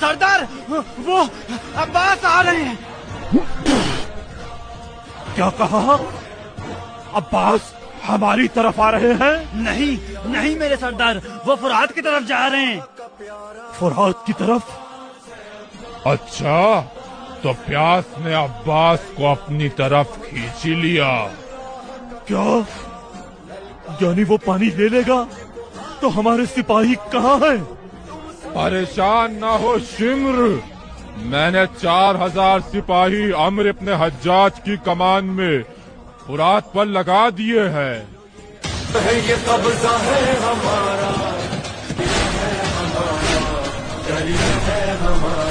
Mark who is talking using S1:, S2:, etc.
S1: سردار وہ عباس آ رہے ہیں۔
S2: کیا کہا؟ عباس ہماری طرف آ رہے ہیں؟
S1: نہیں میرے سردار، وہ فرات کی طرف جا رہے ہیں۔
S2: فرات کی طرف؟
S3: اچھا، تو پیاس نے عباس کو اپنی طرف کھینچ لیا۔
S2: کیا یعنی وہ پانی لے لے گا؟ تو ہمارے سپاہی کہاں ہیں؟
S3: پریشان نہ ہو شمر، میں نے 4000 سپاہی عمرو ابن حجاج کی کمان میں فرات پر لگا دیے ہیں۔
S4: یہ قبضہ ہے ہمارا، ہے ہمارا، ہے ہمارا۔